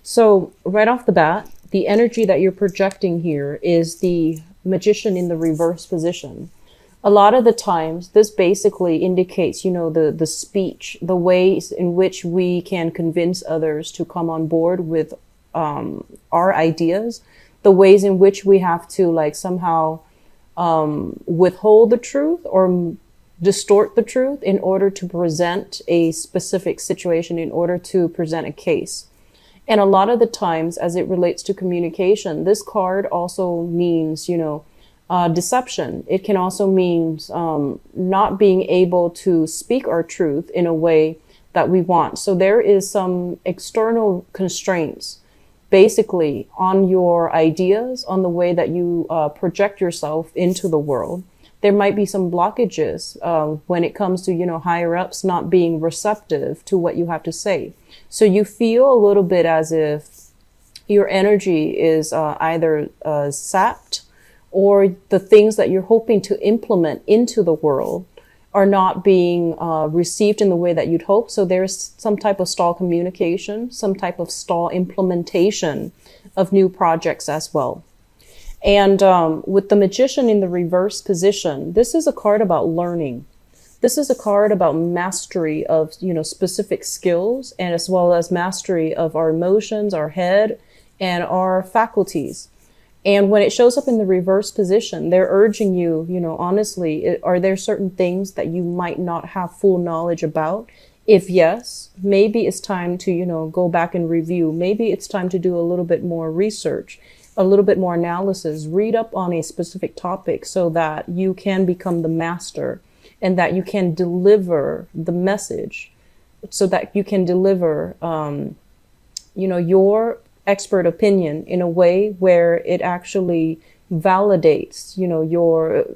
So right off the bat, the energy that you're projecting here is the Magician in the reverse position. A lot of the times, this basically indicates, the speech, the ways in which we can convince others to come on board with our ideas, the ways in which we have to like somehow withhold the truth or distort the truth in order to present a specific situation, in order to present a case. And a lot of the times, as it relates to communication, this card also means, deception. It can also mean not being able to speak our truth in a way that we want. So there is some external constraints, basically, on your ideas, on the way that you project yourself into the world. There might be some blockages when it comes to, higher ups not being receptive to what you have to say. So you feel a little bit as if your energy is either sapped, or the things that you're hoping to implement into the world are not being received in the way that you'd hope. So there's some type of stall communication, some type of stall implementation of new projects as well. And with the Magician in the reverse position, this is a card about learning. This is a card about mastery of, specific skills, and as well as mastery of our emotions, our head, and our faculties. And when it shows up in the reverse position, they're urging you, honestly, are there certain things that you might not have full knowledge about? If yes, maybe it's time to, go back and review. Maybe it's time to do a little bit more research, a little bit more analysis, read up on a specific topic so that you can become the master and that you can deliver the message, so that you can deliver, your expert opinion in a way where it actually validates,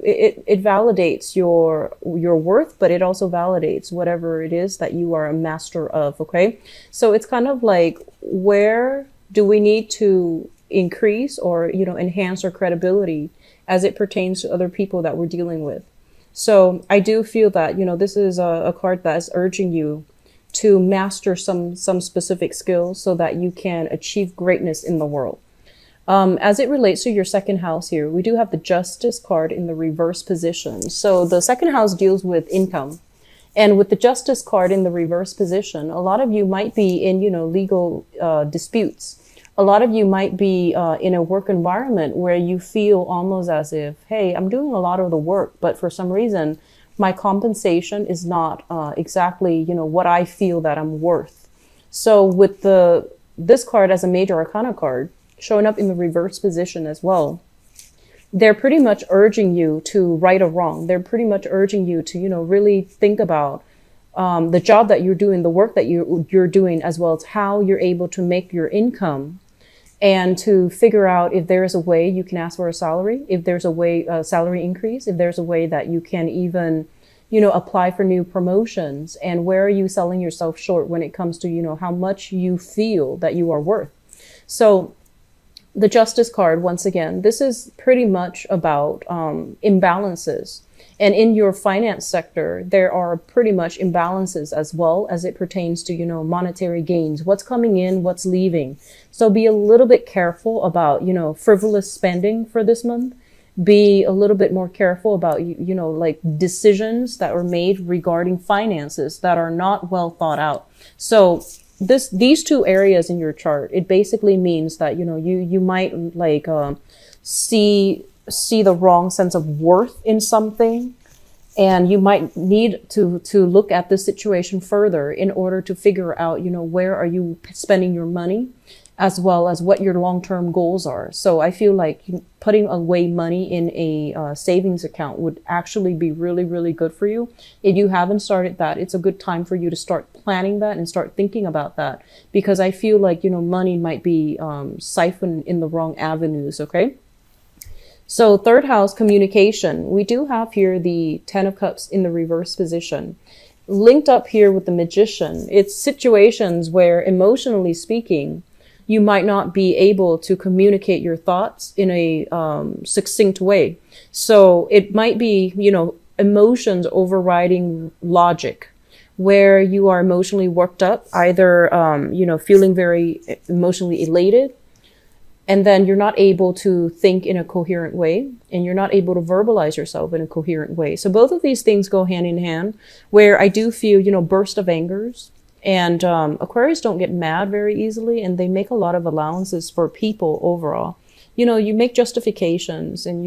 it validates your worth, but it also validates whatever it is that you are a master of. Okay. So it's kind of like, where do we need to increase or, enhance our credibility as it pertains to other people that we're dealing with? So I do feel that, this is a card that is urging you to master some specific skills so that you can achieve greatness in the world. As it relates to your second house here, we do have the Justice card in the reverse position. So the second house deals with income. And with the Justice card in the reverse position, a lot of you might be in, legal disputes. A lot of you might be in a work environment where you feel almost as if, hey, I'm doing a lot of the work, but for some reason, my compensation is not exactly, what I feel that I'm worth. So with this card as a major arcana card showing up in the reverse position as well, they're pretty much urging you to right a wrong. They're pretty much urging you to, really think about the job that you're doing, the work that you're doing, as well as how you're able to make your income, and to figure out if there is a way you can ask for a salary, if there's a way, salary increase, if there's a way that you can even, apply for new promotions, and where are you selling yourself short when it comes to, how much you feel that you are worth. So the Justice card, once again, this is pretty much about imbalances. And in your finance sector, there are pretty much imbalances as well as it pertains to, monetary gains, what's coming in, what's leaving. So be a little bit careful about, frivolous spending for this month. Be a little bit more careful about, like decisions that were made regarding finances that are not well thought out. So these two areas in your chart, it basically means that, you might like, see the wrong sense of worth in something, and you might need to look at the situation further in order to figure out, where are you spending your money, as well as what your long-term goals are. So I feel like putting away money in a savings account would actually be really, really good for you. If you haven't started that, it's a good time for you to start planning that and start thinking about that, because I feel like, money might be siphoned in the wrong avenues. Okay. So third house, communication. We do have here the 10 of Cups in the reverse position. Linked up here with the Magician, it's situations where, emotionally speaking, you might not be able to communicate your thoughts in a succinct way. So it might be, emotions overriding logic, where you are emotionally worked up, either, feeling very emotionally elated, and then you're not able to think in a coherent way, and you're not able to verbalize yourself in a coherent way. So both of these things go hand in hand, where I do feel, burst of angers. And Aquarius don't get mad very easily, and they make a lot of allowances for people overall. You make justifications, and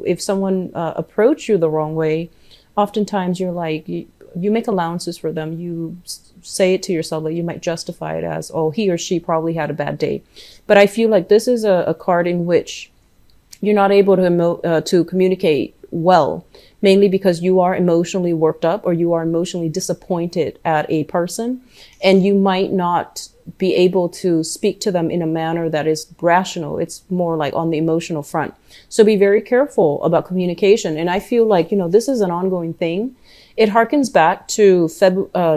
if someone approach you the wrong way, oftentimes you're like, you make allowances for them. You say it to yourself, like you might justify it as, oh, he or she probably had a bad day. But I feel like this is a card in which you're not able to communicate well, mainly because you are emotionally worked up, or you are emotionally disappointed at a person, and you might not be able to speak to them in a manner that is rational. It's more like on the emotional front. So be very careful about communication. And I feel like, this is an ongoing thing. It harkens back to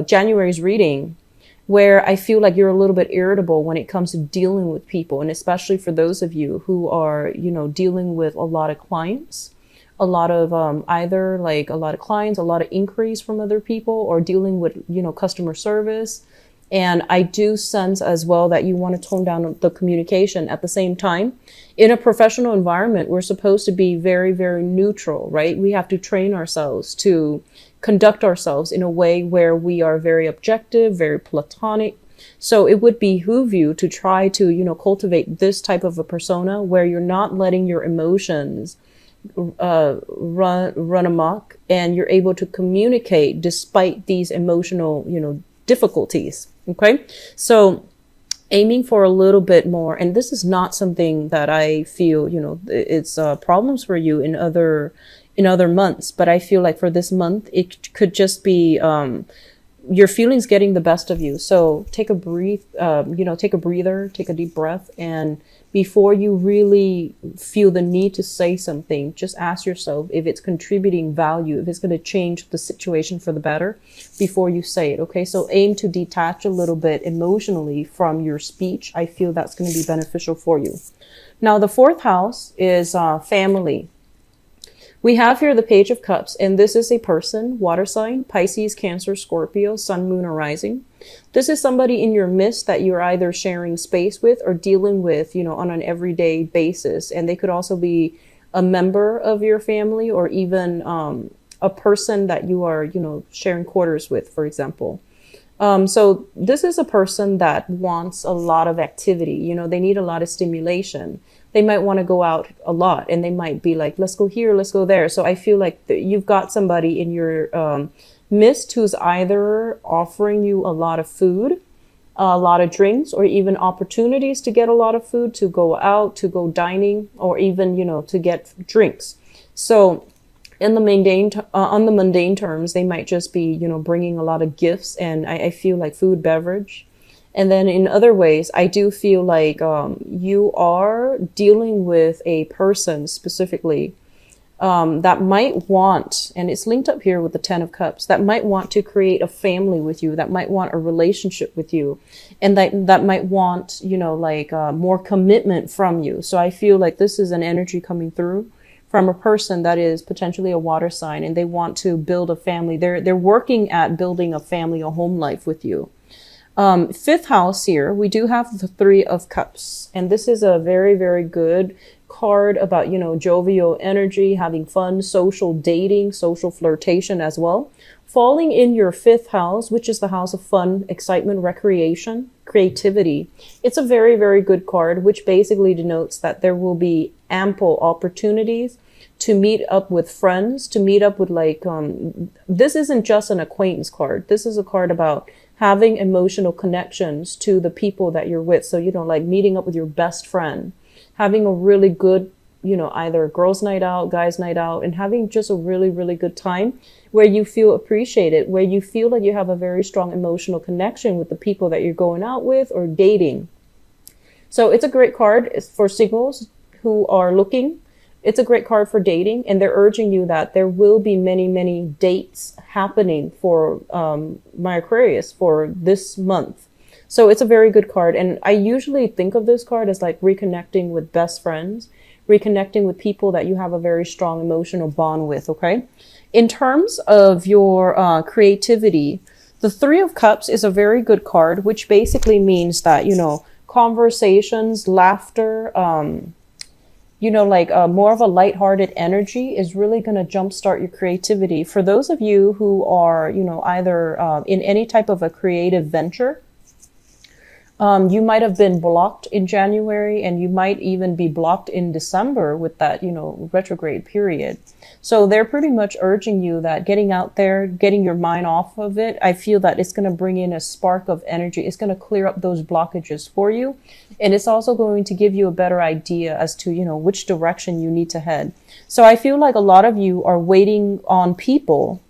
January's reading, where I feel like you're a little bit irritable when it comes to dealing with people. And especially for those of you who are, dealing with a lot of clients, a lot of either like a lot of clients, a lot of inquiries from other people, or dealing with, customer service. And I do sense as well that you want to tone down the communication. At the same time, in a professional environment, we're supposed to be very, very neutral, right? We have to train ourselves to conduct ourselves in a way where we are very objective, very platonic. So it would behoove you to try to, cultivate this type of a persona where you're not letting your emotions run amok, and you're able to communicate despite these emotional, difficulties. Okay. So aiming for a little bit more, and this is not something that I feel, it's problems for you in other months, but I feel like for this month, it could just be, your feelings getting the best of you. So take a breather, take a deep breath, and before you really feel the need to say something, just ask yourself if it's contributing value, if it's going to change the situation for the better before you say it. Okay. So aim to detach a little bit emotionally from your speech. I feel that's going to be beneficial for you. Now, the fourth house is family. We have here the Page of Cups, and this is a person, water sign, Pisces, Cancer, Scorpio, Sun, Moon, or Rising. This is somebody in your midst that you're either sharing space with or dealing with, on an everyday basis. And they could also be a member of your family, or even a person that you are, sharing quarters with, for example. So this is a person that wants a lot of activity. They need a lot of stimulation. They might want to go out a lot, and they might be like, let's go here, let's go there. So I feel like you've got somebody in your midst who's either offering you a lot of food, a lot of drinks, or even opportunities to get a lot of food, to go out, to go dining, or even, to get drinks. So in the on the mundane terms, they might just be, bringing a lot of gifts, and I feel like food, beverage. And then in other ways, I do feel like you are dealing with a person specifically that might want, and it's linked up here with the Ten of Cups, that might want to create a family with you, that might want a relationship with you, and that might want, more commitment from you. So I feel like this is an energy coming through from a person that is potentially a water sign, and they want to build a family. They're working at building a family, a home life with you. Fifth house here, we do have the Three of Cups, and this is a very, very good card about, jovial energy, having fun, social dating, social flirtation as well. Falling in your fifth house, which is the house of fun, excitement, recreation, creativity. It's a very, very good card, which basically denotes that there will be ample opportunities to meet up with friends, to meet up with this isn't just an acquaintance card. This is a card about having emotional connections to the people that you're with. So, like meeting up with your best friend, having a really good, either girls' night out, guys' night out, and having just a really, really good time where you feel appreciated, where you feel like you have a very strong emotional connection with the people that you're going out with or dating. So it's a great card for singles who are looking. It's a great card for dating, and they're urging you that there will be many, many dates happening for my Aquarius for this month. So it's a very good card. And I usually think of this card as like reconnecting with best friends, reconnecting with people that you have a very strong emotional bond with. Okay. In terms of your creativity, The Three of Cups is a very good card, which basically means that, conversations, laughter, like more of a lighthearted energy is really going to jumpstart your creativity. For those of you who are, either in any type of a creative venture, you might have been blocked in January, and you might even be blocked in December with that, retrograde period. So they're pretty much urging you that getting out there, getting your mind off of it, I feel that it's going to bring in a spark of energy. It's going to clear up those blockages for you. And it's also going to give you a better idea as to, which direction you need to head. So I feel like a lot of you are waiting on people,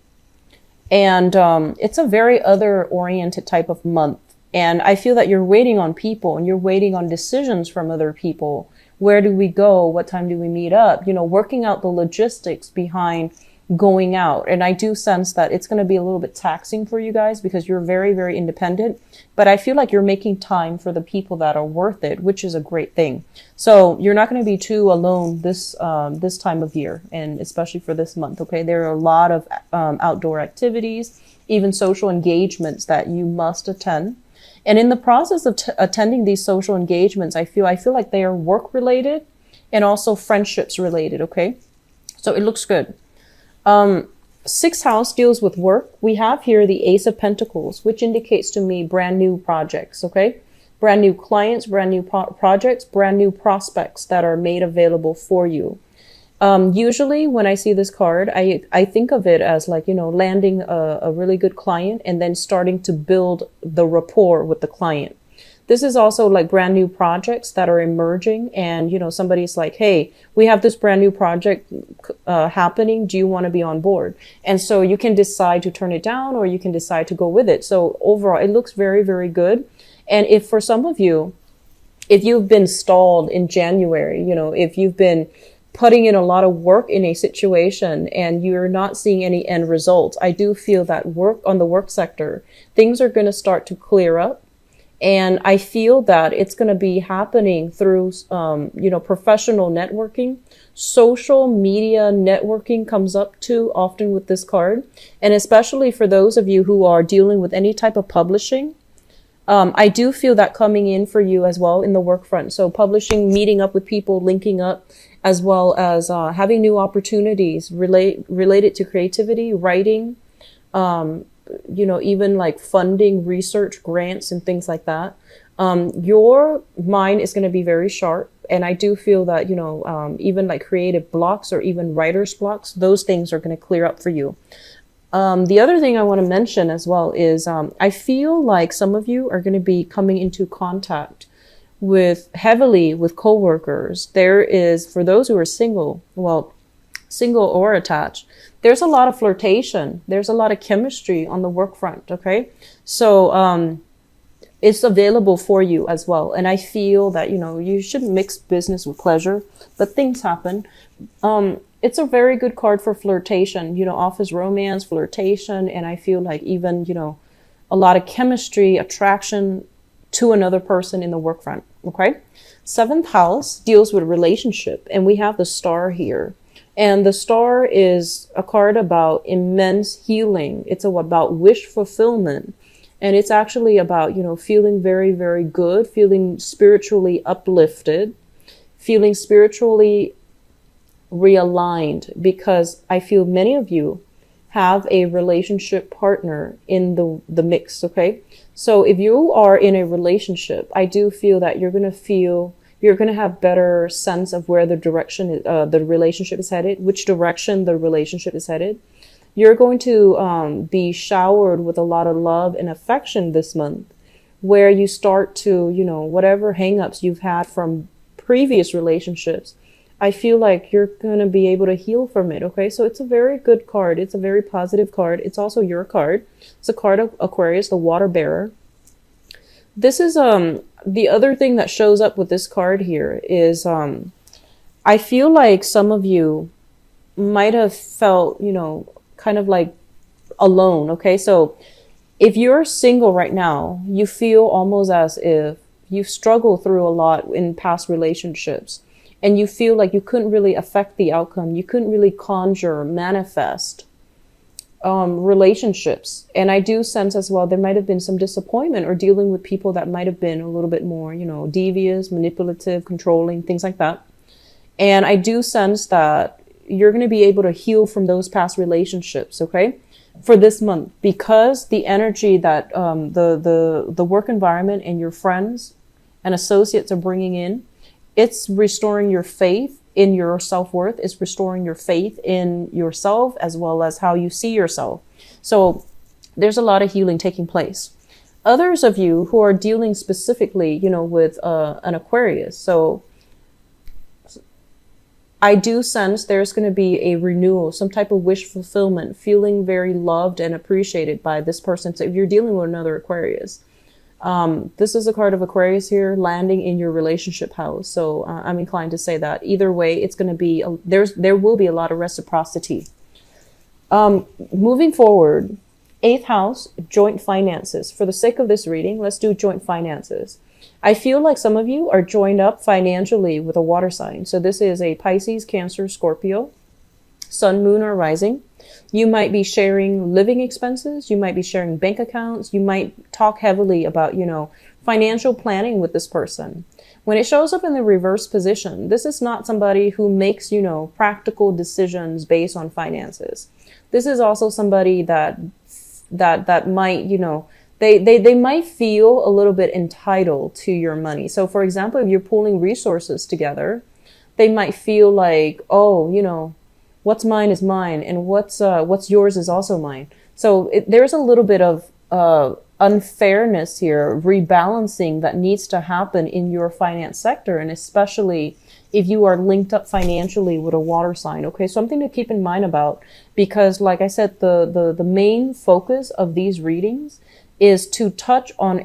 and it's a very other-oriented type of month. And I feel that you're waiting on people, and you're waiting on decisions from other people. Where do we go? What time do we meet up? Working out the logistics behind going out. And I do sense that it's going to be a little bit taxing for you guys because you're very, very independent. But I feel like you're making time for the people that are worth it, which is a great thing. So you're not going to be too alone this time of year, and especially for this month. Okay, there are a lot of outdoor activities, even social engagements that you must attend. And in the process of attending these social engagements, I feel like they are work related and also friendships related. Okay, so it looks good. Sixth house deals with work. We have here the Ace of Pentacles, which indicates to me brand new projects. Okay, brand new clients, brand new projects, brand new prospects that are made available for you. Usually when I see this card, I think of it as like, landing a really good client and then starting to build the rapport with the client. This is also like brand new projects that are emerging, and, somebody's like, hey, we have this brand new project happening. Do you want to be on board? And so you can decide to turn it down, or you can decide to go with it. So overall, it looks very, very good. And if for some of you, if you've been stalled in January, if you've been putting in a lot of work in a situation and you're not seeing any end results, I do feel that on the work sector, things are going to start to clear up. And I feel that it's going to be happening through, professional networking. Social media networking comes up too often with this card. And especially for those of you who are dealing with any type of publishing, I do feel that coming in for you as well in the work front. So publishing, meeting up with people, linking up, as well as having new opportunities related to creativity, writing, even like funding, research, grants, and things like that. Your mind is going to be very sharp. And I do feel that, even like creative blocks or even writer's blocks, those things are going to clear up for you. The other thing I want to mention as well is I feel like some of you are going to be coming into contact heavily with coworkers. There is, for those who are single or attached, there's a lot of flirtation. There's a lot of chemistry on the work front. Okay. So, it's available for you as well. And I feel that, you shouldn't mix business with pleasure, but things happen. It's a very good card for flirtation, office romance, flirtation. And I feel like even, a lot of chemistry, attraction to another person in the work front. Okay. Seventh house deals with relationship, and we have the Star here. And the Star is a card about immense healing. It's about wish fulfillment. And it's actually about, feeling very, very good, feeling spiritually uplifted, feeling spiritually realigned, because I feel many of you have a relationship partner in the mix. Okay. So if you are in a relationship, I do feel that you're going to have better sense of where the direction, the relationship is headed, which direction the relationship is headed. You're going to be showered with a lot of love and affection this month, where you start to, whatever hangups you've had from previous relationships, I feel like you're going to be able to heal from it. Okay. So it's a very good card. It's a very positive card. It's also your card. It's a card of Aquarius, the water bearer. This is, the other thing that shows up with this card here is, I feel like some of you might have felt, kind of like alone. Okay. So if you're single right now, you feel almost as if you've struggled through a lot in past relationships, and you feel like you couldn't really affect the outcome. You couldn't really conjure, manifest, relationships. And I do sense as well, there might have been some disappointment or dealing with people that might have been a little bit more, devious, manipulative, controlling, things like that. And I do sense that you're going to be able to heal from those past relationships, okay, for this month, because the energy that the work environment and your friends and associates are bringing in, it's restoring your faith in your self-worth. It's restoring your faith in yourself as well as how you see yourself. So there's a lot of healing taking place. Others of you who are dealing specifically, with an Aquarius. So I do sense there's going to be a renewal, some type of wish fulfillment, feeling very loved and appreciated by this person. So if you're dealing with another Aquarius, this is a card of Aquarius here landing in your relationship house. So I'm inclined to say that either way, it's going to be, there will be a lot of reciprocity. Moving forward, 8th house, joint finances. For the sake of this reading, let's do joint finances. I feel like some of you are joined up financially with a water sign. So this is a Pisces, Cancer, Scorpio, Sun, Moon, or Rising. You might be sharing living expenses. You might be sharing bank accounts. You might talk heavily about, financial planning with this person. When it shows up in the reverse position, this is not somebody who makes, practical decisions based on finances. This is also somebody that might, they might feel a little bit entitled to your money. So for example, if you're pooling resources together, they might feel like, oh, what's mine is mine, and what's yours is also mine. So there's a little bit of unfairness here, rebalancing that needs to happen in your finance sector, and especially if you are linked up financially with a water sign. Okay, something to keep in mind about, because like I said, the main focus of these readings is to touch on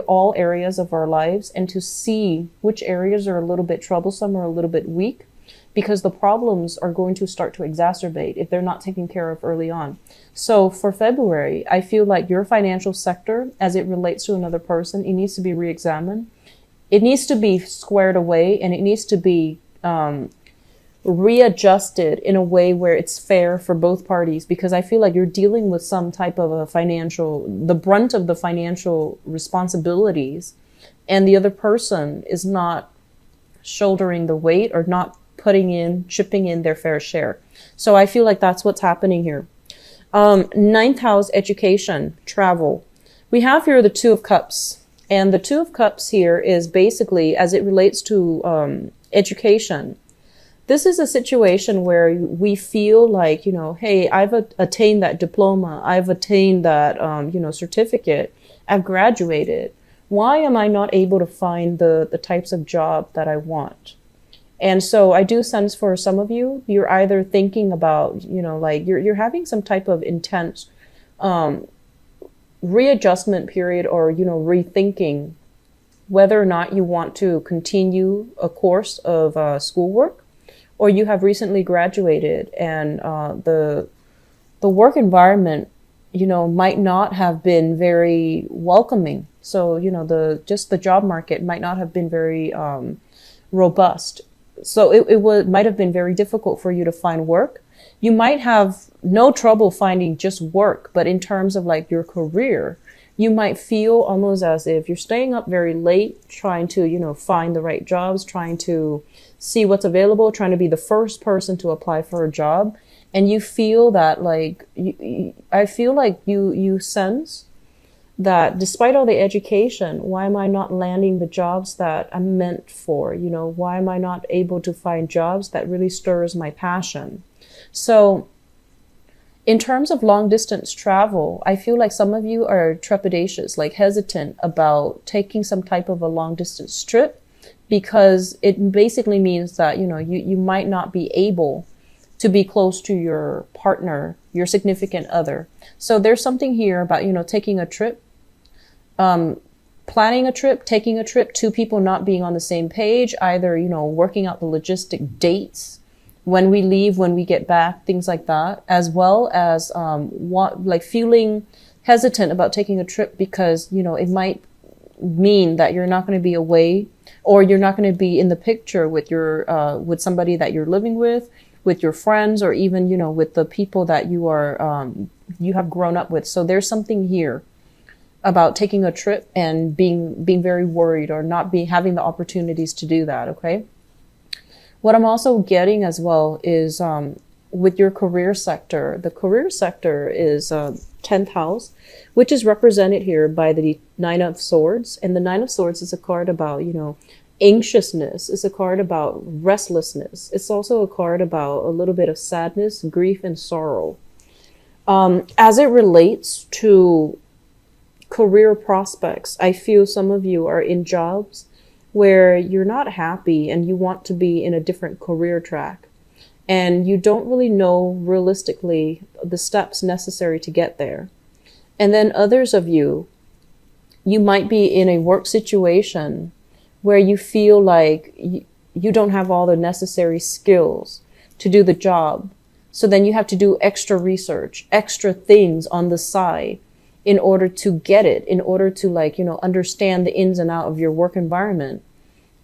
all areas of our lives and to see which areas are a little bit troublesome or a little bit weak, because the problems are going to start to exacerbate if they're not taken care of early on. So for February, I feel like your financial sector, as it relates to another person, it needs to be re-examined. It needs to be squared away, and it needs to be readjusted in a way where it's fair for both parties, because I feel like you're dealing with some type of the brunt of the financial responsibilities, and the other person is not shouldering the weight or not chipping in their fair share. So I feel like that's what's happening here. 9th house, education, travel. We have here the 2 of Cups, and the 2 of Cups here is basically, as it relates to education, this is a situation where we feel like, hey, I've attained that diploma. I've attained that, certificate. I've graduated. Why am I not able to find the types of job that I want? And so I do sense for some of you, you're either thinking about, like you're having some type of intense readjustment period, or, rethinking whether or not you want to continue a course of schoolwork, or you have recently graduated and the work environment, might not have been very welcoming. So, the job market might not have been very robust. So it might have been very difficult for you to find work. You might have no trouble finding just work, but in terms of like your career, you might feel almost as if you're staying up very late, trying to, find the right jobs, trying to see what's available, trying to be the first person to apply for a job. And you feel that like, I feel like you sense that despite all the education, why am I not landing the jobs that I'm meant for? Why am I not able to find jobs that really stirs my passion? So in terms of long distance travel, I feel like some of you are trepidatious, like hesitant about taking some type of a long distance trip, because it basically means that, you might not be able to be close to your partner, your significant other. So there's something here about, taking a trip, planning a trip, taking a trip, 2 people not being on the same page, either, working out the logistic dates, when we leave, when we get back, things like that, as well as, feeling hesitant about taking a trip because, it might mean that you're not going to be away, or you're not going to be in the picture with with somebody that you're living with, with your friends, or even, you know, with the people that you are, you have grown up with. So there's something here about taking a trip and being very worried, or not having the opportunities to do that. Okay. What I'm also getting as well is, with your career sector, the career sector is 10th house, which is represented here by the Nine of Swords. And the Nine of Swords is a card about, you know, anxiousness. It's a card about restlessness. It's also a card about a little bit of sadness, grief, and sorrow. As it relates to career prospects, I feel some of you are in jobs where you're not happy and you want to be in a different career track. And you don't really know realistically the steps necessary to get there. And then others of you, you might be in a work situation where you feel like you don't have all the necessary skills to do the job. So then you have to do extra research, extra things on the side in order to get it, in order to, like, you know, understand the ins and outs of your work environment.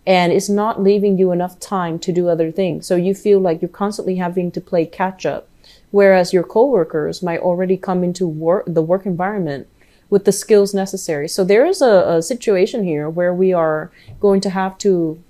And it's not leaving you enough time to do other things. So you feel like you're constantly having to play catch up, whereas your coworkers might already come into the work environment with the skills necessary. So there is a situation here where we are going to have to